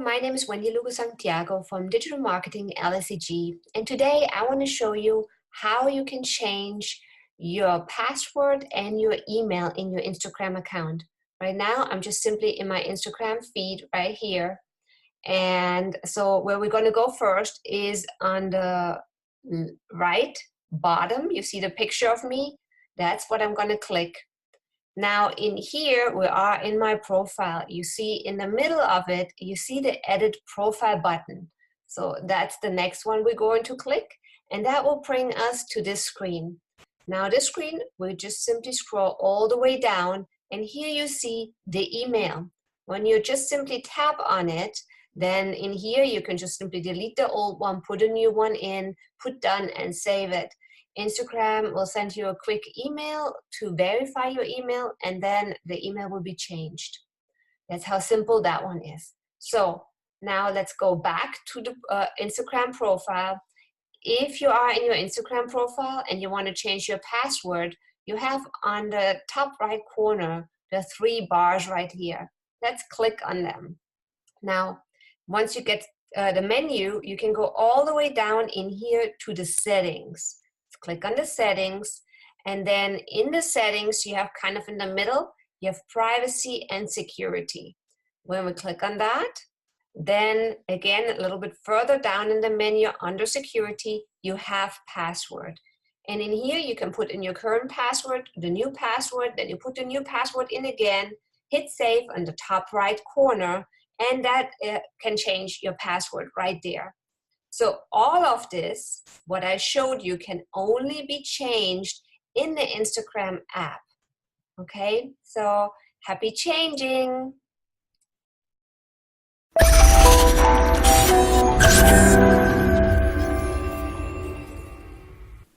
my name is Wendy Lucas Santiago from Digital Marketing LSEG, and today I want to show you how you can change your password and your email in your Instagram account. Right now, I'm just simply in my Instagram feed right here. And so where we're going to go first is on the right bottom. You see the picture of me? That's what I'm going to click. Now in here, we are in my profile. You see in the middle of it, you see the edit profile button. So that's the next one we're going to click, and that will bring us to this screen. Now this screen, we just simply scroll all the way down, and here you see the email. When you just simply tap on it, then in here you can just simply delete the old one, put a new one in, put done, and save it. Instagram will send you a quick email to verify your email, and then the email will be changed. That's how simple that one is. So now let's go back to the Instagram profile. If you are in your Instagram profile and you want to change your password, you have on the top right corner the 3 bars right here. Let's click on them. Now, once you get the menu, you can go all the way down in here to the settings. Click on the settings, and then in the settings you have kind of in the middle, you have privacy and security. When we click on that, then again a little bit further down in the menu under security, you have password. And in here you can put in your current password, the new password, then you put the new password in again, hit save on the top right corner, and that can change your password right there. So all of this, what I showed you, can only be changed in the Instagram app. Okay, so happy changing.